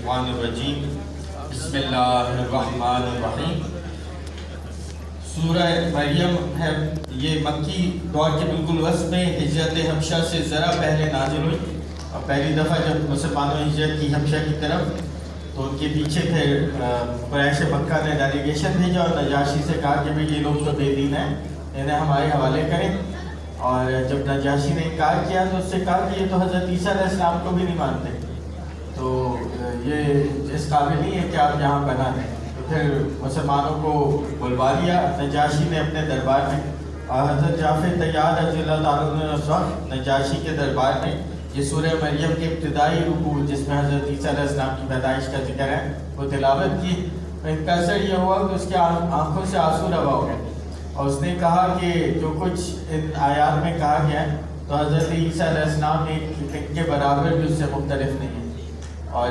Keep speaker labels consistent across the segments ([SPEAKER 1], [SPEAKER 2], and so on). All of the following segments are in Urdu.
[SPEAKER 1] الشیطان الرجیم بسم اللہ الرحمن الرحیم۔ سورہ مریم ہے، یہ مکی دور کے بالکل وسط میں ہجرت حبشہ سے ذرا پہلے نازل ہوئی، اور پہلی دفعہ جب مسلمانوں نے ہجرت کی حبشہ کی طرف تو ان کے پیچھے پھر قریش مکہ نے ڈیلیگیشن بھیجا اور نجاشی سے کہا کہ بھئی یہ لوگ تو بے دین ہیں، انہیں ہمارے حوالے کریں۔ اور جب نجاشی نے انکار کیا تو اس سے کہا کہ یہ تو حضرت عیسیٰ علیہ السلام کو بھی نہیں مانتے، تو یہ اس قابل نہیں ہے کہ آپ یہاں بنا دیں۔ تو پھر مسلمانوں کو بلوا لیا نجاشی نے اپنے دربار میں، اور حضرت جعفر طیار رضی اللہ تعالیٰ عنہ نے اس وقت نجاشی کے دربار میں یہ سورہ مریم کے ابتدائی رکوع جس میں حضرت عیسیٰ علیہ السلام کی پیدائش کا ذکر ہے وہ تلاوت کی۔ ان کا اثر یہ ہوا کہ اس کے آنکھوں سے آنسو روا ہو گئے، اور اس نے کہا کہ جو کچھ ان آیات میں کہا گیا ہے تو حضرت عیسیٰ علیہ السلام ایک کے برابر بھی اس سے مختلف نہیں ہے۔ اور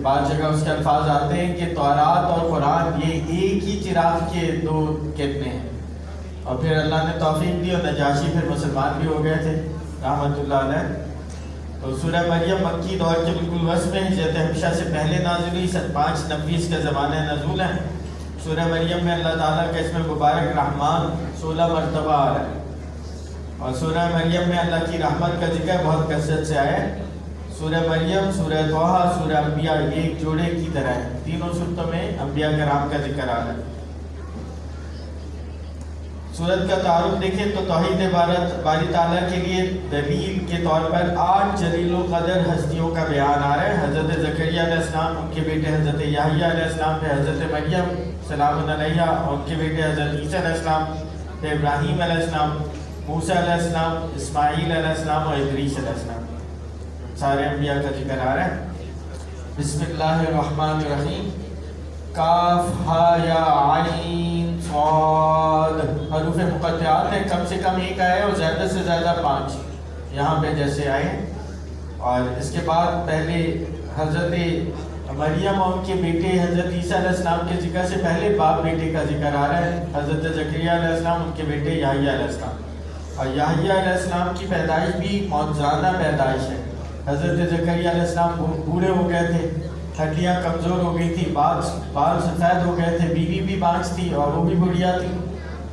[SPEAKER 1] بعض جگہ اس کے الفاظ آتے ہیں کہ تورات اور قرآن یہ ایک ہی چراغ کے دو کتنے ہیں۔ اور پھر اللہ نے توفیق دی اور نجاشی پھر مسلمان بھی ہو گئے تھے رحمۃ اللہ علیہ۔ تو سورہ مریم مکی دور کے بالکل وسط میں ہجرت حبشہ سے پہلے نازل ہوئی، 529 کا زمانہ نزول ہے۔ سورہ مریم میں اللہ تعالیٰ کا اسم مبارک رحمان 16 مرتبہ آ رہا ہے، اور سورہ مریم میں اللہ کی رحمت کا ذکر بہت کثرت سے آیا ہے۔ سورہ مریم، سورہ طٰہٰ، سورہ انبیاء یہ ایک جوڑے کی طرح ہے، تینوں صورتوں میں انبیاء کرام کا ذکر آ رہا ہے۔ سورت کا تعارف دیکھیں تو توحید عبادت باری تعالیٰ کے لیے دلیل کے طور پر 8 جلیل القدر ہستیوں کا بیان آ رہا ہے۔ حضرت زکریا علیہ السلام، ان کے بیٹے حضرت یحییٰ علیہ السلام، پھر حضرت مریم سلام علیہا اور ان کے بیٹے حضرت عیسیٰ علیہ السلام، پھر ابراہیم علیہ السلام، موسیٰ علیہ السلام، اسماعیل علیہ السلام اور ادریس علیہ السلام، سارے انبیاء کا ذکر آ رہا ہے۔ بسم اللہ الرحمن الرحیم۔ کاف ہا یا عین صاد، حروف مقطعات ہیں، کم سے کم ایک آئے اور زیادہ سے زیادہ 5 یہاں پہ جیسے آئے۔ اور اس کے بعد پہلے حضرت مریم اور ان کے بیٹے حضرت عیسیٰ علیہ السلام کے ذکر سے پہلے باپ بیٹے کا ذکر آ رہا ہے، حضرت زکریا علیہ السلام، ان کے بیٹے یحییٰ علیہ السلام۔ اور یحییٰ علیہ السلام کی پیدائش بھی معجزانہ پیدائش ہے۔ حضرت زکریا علیہ السلام بوڑھے ہو گئے تھے، ہڈیاں کمزور ہو گئی تھی، بال سفید ہو گئے تھے، بیوی بھی بانج تھی اور وہ بھی بڑھیا تھی،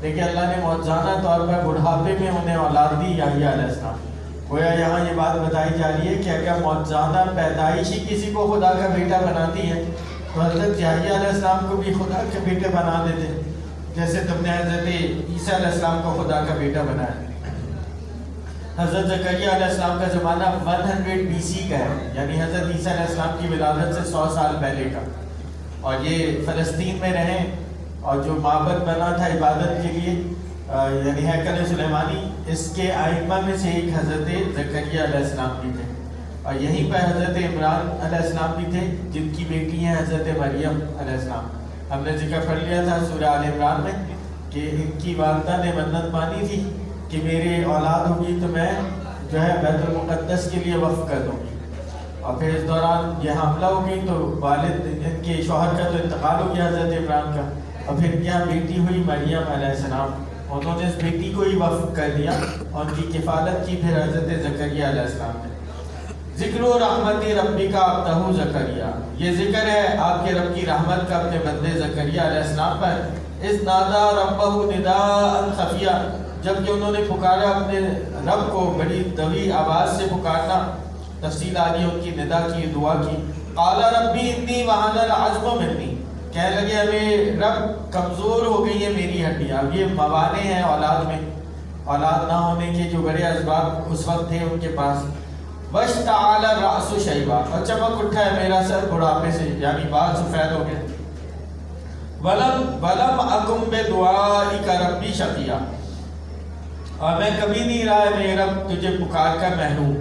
[SPEAKER 1] لیکن اللہ نے معجزانہ طور پر بڑھاپے میں انہیں اولاد دی، یحییٰ علیہ السلام۔ گویا یہاں یہ بات بتائی جا رہی ہے کہ اگر معجزانہ پیدائش ہی کسی کو خدا کا بیٹا بناتی ہے تو حضرت یحییٰ علیہ السلام کو بھی خدا کے بیٹے بنا دیتے، جیسے تم نے حضرت عیسیٰ علیہ السلام کو خدا کا بیٹا بنایا۔ حضرت زکریا علیہ السلام کا زمانہ 100 BC کا ہے، یعنی حضرت عیسیٰ علیہ السلام کی ولادت سے 100 سال پہلے کا، اور یہ فلسطین میں رہے، اور جو معبد بنا تھا عبادت کے لیے یعنی ہیکل سلیمانی، اس کے ائمہ میں سے ایک حضرت زکریا علیہ السلام بھی تھے، اور یہیں پر حضرت عمران علیہ السلام بھی تھے جن کی بیٹی ہیں حضرت مریم علیہ السلام۔ ہم نے ذکر پڑھ لیا تھا سورہ آل عمران میں کہ ان کی والدہ نے منت مانی تھی کہ میرے اولاد ہوگی تو میں جو ہے بیت المقدس کے لیے وقف کر دوں گی، اور پھر اس دوران یہ حاملہ ہو گئی تو والد ان کے شوہر کا تو انتقال ہو گیا حضرت عمران کا، اور پھر کیا بیٹی ہوئی مریم علیہ السلام، انہوں نے اس بیٹی کو ہی وقف کر دیا اور ان کی کفالت کی پھر حضرت زکریا علیہ السلام نے۔ ذکر و رحمت ربی کا عبدہ زکریا، یہ ذکر ہے آپ کے رب کی رحمت کا اپنے بندے زکریا علیہ السلام پر۔ اذ نادا ربہ نداء خفیہ، جب کہ انہوں نے پکارا اپنے رب کو بڑی طویل آواز سے پکارنا، تفصیل آگی ان کی ندا کی، دعا کی۔ قال ربی انی وہن العظم منی، کہنے لگے ہمیں رب کمزور ہو گئی ہے میری ہڈیاں، اب یہ موانع ہیں اولاد میں، اولاد نہ ہونے کے جو بڑے اسباب اس وقت تھے ان کے پاس۔ واشتعل الرأس شیبا، اور چمک اٹھا ہے میرا سر بڑھاپے سے، یعنی بال سفید ہو گئے۔ ولم اکن بدعائک ربی شقیا، اور میں کبھی نہیں رہا ہے میرے رب تجھے پکار کر محروم۔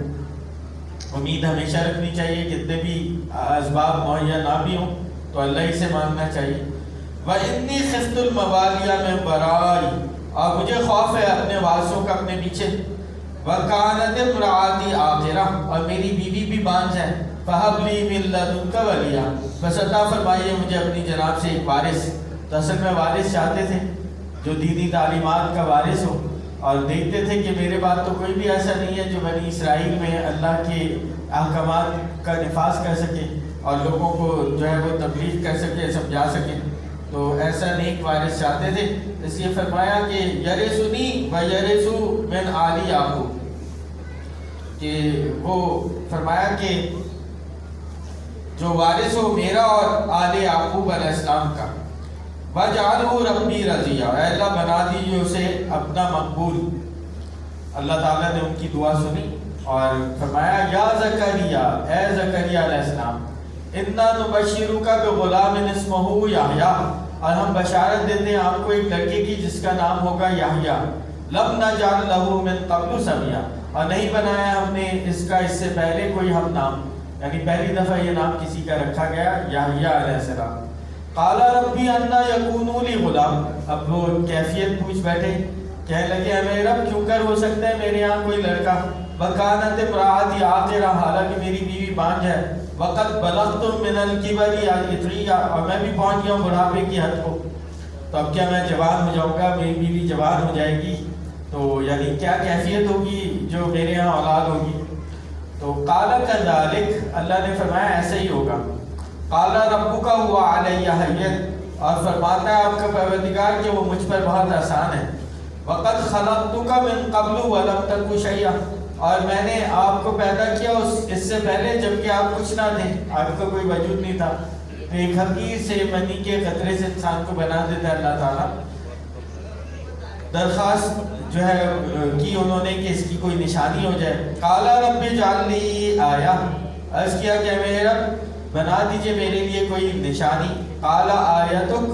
[SPEAKER 1] امید ہمیشہ رکھنی چاہیے، کتنے بھی اسباب مہیا نہ بھی ہوں تو اللہ ہی سے مانگنا چاہیے۔ وَإِنِّي خِفْتُ الْمَوَالِيَ مِن وَرَائِي، اور مجھے خوف ہے اپنے وارثوں کا اپنے پیچھے۔ وَكَانَتِ امْرَأَتِي عَاقِرَةً، اور میری بیوی بھی بانجھ ہے۔ فَهَبْ لِي مِن لَّدُنكَ وَلِيًّا، بس عطا فرمائیے مجھے اپنی جناب سے ایک وارث۔ تو اصل میں وارث چاہتے تھے جو دینی تعلیمات کا وارث ہو، اور دیکھتے تھے کہ میرے بعد تو کوئی بھی ایسا نہیں ہے جو بنی اسرائیل میں اللہ کے احکامات کا نفاذ کر سکے، اور لوگوں کو جو ہے وہ تبلیغ کر سکے، سمجھا سکیں، تو ایسا نیک وارث چاہتے تھے. اس لیے فرمایا کہ یرثنی و یرث من آل یعقوب، کہ وہ فرمایا کہ جو وارث ہو میرا اور آل یعقوب علیہ السلام کا. وَاجْعَلْهُ رَبِّي رَضِيًّا، اے اللہ بنا دیجیے اسے اپنا مقبول. اللہ تعالیٰ نے ان کی دعا سنی اور فرمایا یا زکریا، اے زکریا علیہ السلام، اِنَّا نُبَشِّرُكَ بِغُلَامٍ اسْمُهُ یحییٰ، اور ہم بشارت دیتے ہیں آپ کو ایک لڑکے کی جس کا نام ہوگا یحییٰ. لَمْ نَجْعَلْ لَهُ مِن قَبْلُ سَمِيًّا، اور نہیں بنایا ہم نے اس کا اس سے پہلے کوئی ہم نام، یعنی پہلی دفعہ یہ نام کسی کا رکھا گیا یحییٰ علیہ السلام. قال ربی انا یکون لی غلام، اب وہ کیفیت پوچھ بیٹھے، کہنے لگے اے رب کیوں کر ہو سکتا ہے میرے یہاں کوئی لڑکا. وکانت امراتی عاقرہ، حالانکہ میری بیوی بانجھ ہے. وقد بلغت من الکبر عتیہ، اور میں بھی پہنچ گیا ہوں بڑھاپے کی حد کو، تو اب کیا میں جوان ہو جاؤں گا، میری بیوی جوان ہو جائے گی، تو یعنی کیا کیفیت ہوگی جو میرے یہاں اولاد ہوگی. تو قال کذالک، اللہ نے فرمایا ایسا ہی ہوگا. قال ربک هو علی ہین، اور فرماتا ہے آپ کا پروردگار کہ وہ مجھ پر بہت آسان ہے. وقد خلقتک من قبل ولم تک شیئا، اور میں نے آپ کو پیدا کیا اس سے پہلے جبکہ آپ کچھ نہ تھے، آپ کا کوئی وجود نہیں تھا. ایک حقیر سے منی کے قطرے سے انسان کو بنا دیتا ہے اللہ تعالیٰ. درخواست جو ہے کی انہوں نے کہ اس کی کوئی نشانی ہو جائے. قال رب اجعل لی آیہ، عرض کیا کہ میرے رب بنا دیجئے میرے لیے کوئی نشانی. قال آیتک،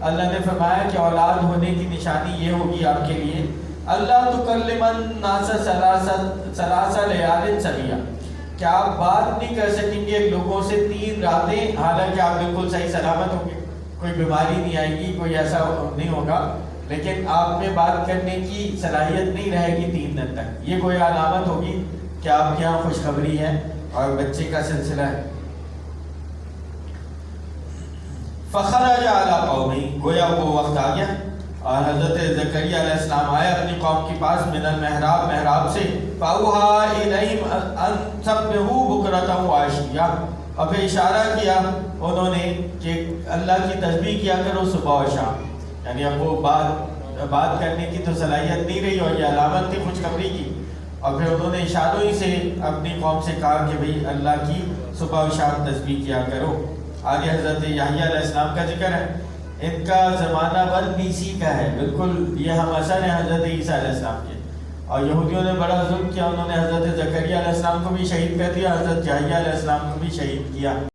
[SPEAKER 1] اللہ نے فرمایا کہ اولاد ہونے کی نشانی یہ ہوگی آپ کے لیے، اللہ تکلم الناس ثلاث لیال سویہ، کہ آپ بات نہیں کر سکیں گے لوگوں سے 3 راتیں، حالانکہ آپ بالکل صحیح سلامت ہوں گے، کوئی بیماری نہیں آئے گی، کوئی ایسا نہیں ہوگا، لیکن آپ میں بات کرنے کی صلاحیت نہیں رہے گی 3 دن تک. یہ کوئی علامت ہوگی کہ آپ کے یہاں خوشخبری ہے اور بچے کا سلسلہ ہے. فخرج علی قومی، گویا وہ وقت آ گیا اور حضرت زکریا علیہ السلام آئے اپنی قوم کے پاس. من المحراب، محراب سے. فاوحی الیہم ان سبحوا بکرۃ وعشیہ، اور پھر اشارہ کیا انہوں نے کہ اللہ کی تسبیح کیا کرو صبح و شام. یعنی اب وہ بات کرنے کی تو صلاحیت نہیں رہی اور یہ علامت تھی خوشخبری کی، اور پھر انہوں نے اشاروں ہی سے اپنی قوم سے کہا کہ بھئی اللہ کی صبح و شام تسبیح کیا کرو. آگے حضرت یحییٰ علیہ السلام کا ذکر ہے. ان کا زمانہ 1 BC کا ہے، بالکل یہ ہم اثر ہیں حضرت عیسیٰ علیہ السلام کے. اور یہودیوں نے بڑا ظلم کیا، انہوں نے حضرت زکریا علیہ السلام کو بھی شہید کر دیا، حضرت یحییٰ علیہ السلام کو بھی شہید کیا.